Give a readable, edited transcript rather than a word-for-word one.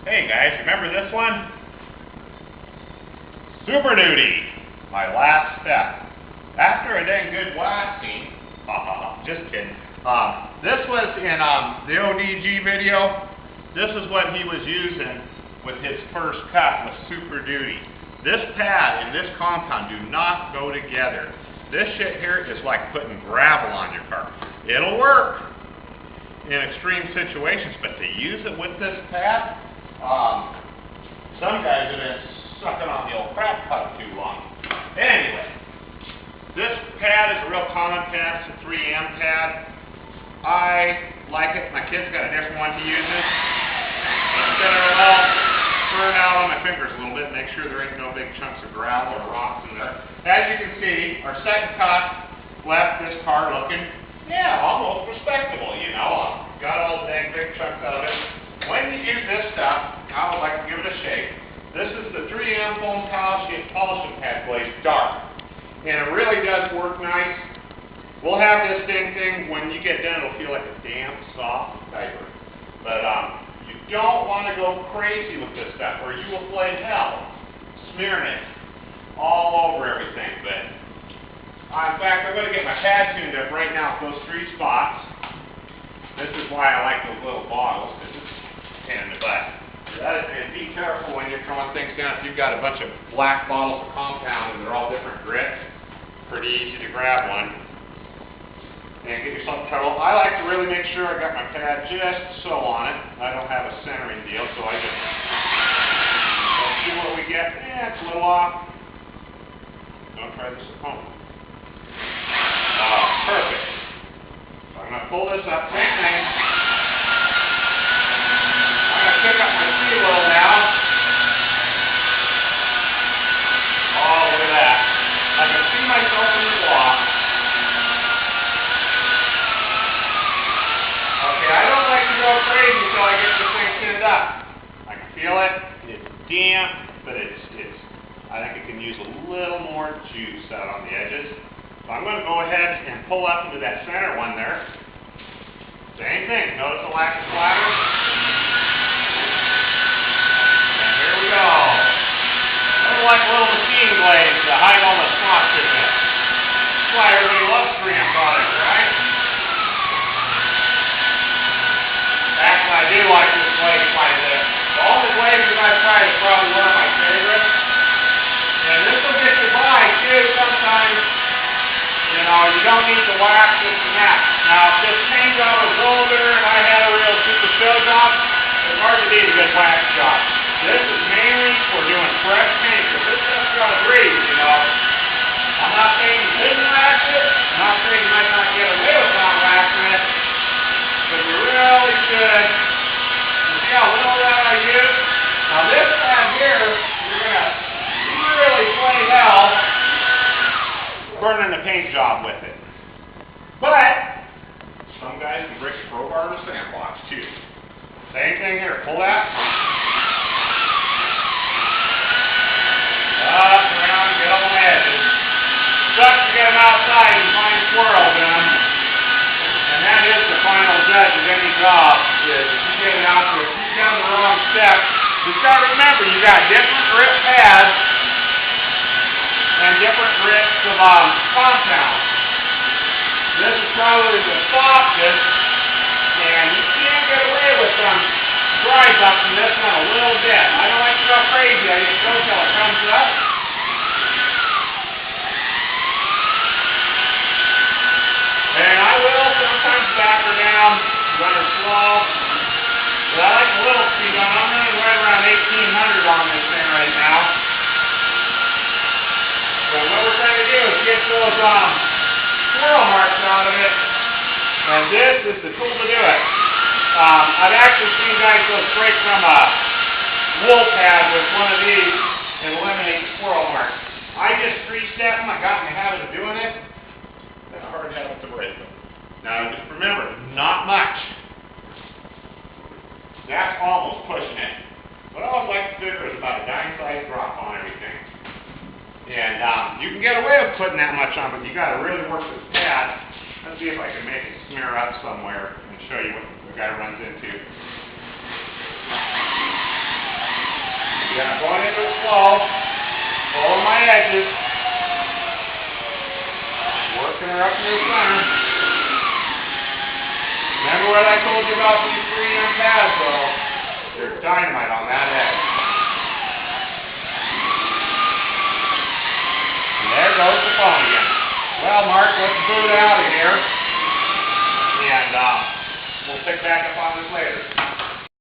Hey guys, remember this one? Super Duty, my last step. After a dang good waxing, just kidding. This was in the ODG video. This is what he was using with his first cut with Super Duty. This pad and this compound do not go together. This shit here is like putting gravel on your car. It'll work in extreme situations, but to use it with this pad, some guys have been sucking on the old crap pipe too long. Anyway, this pad is a real common pad. It's a 3M pad. I like it. My kid's got a different one he uses. Instead of it all burn out on my fingers a little bit, make sure there ain't no big chunks of gravel or rocks in there. As you can see, our second cut left this car looking, almost respectable, you know. Got all the dang big chunks out of it. When you use this stuff, I would like to give it a shake. This is the 3M foam polishing pad glaze dark. And it really does work nice. We'll have this dang thing, when you get done, it'll feel like a damp, soft diaper. But you don't want to go crazy with this stuff, or you will play hell smearing it all over everything. But in fact, I'm going to get my pad tuned up right now with those 3 spots. This is why I like those little bottles, because it's a pain in the butt. And be careful when you're throwing things down. If you've got a bunch of black bottles of compound and they're all different grits, pretty easy to grab one and get yourself in trouble. I like to really make sure I got my pad just so on it. I don't have a centering deal, so I just see what we get. It's a little off. Don't try this at home. Perfect. So I'm going to pull this up. Same thing. I'm going to pick up my seawall now. Oh, look at that. I can see myself in the block. Okay, I don't like to go crazy until I get this thing tinned up. I can feel it. It's damp, but I think it can use a little more juice out on the edges. So I'm going to go ahead and pull up into that center one there. Same thing. Notice the lack of splatter. And here we go. They're like little machine blades to hide all the spots in it. That's why everybody loves 3M products, right? Actually, I do like this blade quite a bit. The only blade that I've tried is probably one of my favorites. And this will get you by, too, sometimes. You know, you don't need to wax this and that. Now, if this paint job was older and I had a real super show job, it's hard to need a good wax job. This is mainly for doing fresh paint, because this stuff's got to breathe, you know. I'm not saying you couldn't wax it. I'm not saying you might not get away with not waxing it. But you really should. You see how little of that I use? Now, this pad here, you're going to really play hell burning the paint job with it. But some guys can break a crowbar in a sandbox too. Same thing here. Pull that. Up, around, get on the edges. Sucks to get them outside and find squirrels in them. And that is the final judge of any job. Is if you get it out there, if you've done the wrong step, you've got to remember you got different grip pads and different grips of compound. This is probably the softest, and you can get away with some dry ducks in this one a little bit. I don't like to go crazy. I just go till it comes up. And I will sometimes back her down, run her slow. But I like a little speed on. I'm running right around 1800 on this thing right now. So what we're trying to do is get those swirl marks out of it, and this is the tool to do it. I've actually seen guys go straight from a wool pad with one of these and eliminate the swirl marks. I just 3-step them. I got in the habit of doing it. It's a hard habit to break them. Now just remember, not much. That's almost pushing it. What I always like to figure is about a dime-size drop on everything. And you can get away with putting that much on, but you got to really work this pad. Let's see if I can make it smear up somewhere and show you what the guy runs into. Yeah, I'm going into it slow. Pulling my edges. Working her up to the center. Remember what I told you about these 3M pads, though? There's dynamite on that edge. And there goes the phone again. Well, Mark, let's boot out of here. And we'll pick back up on this later.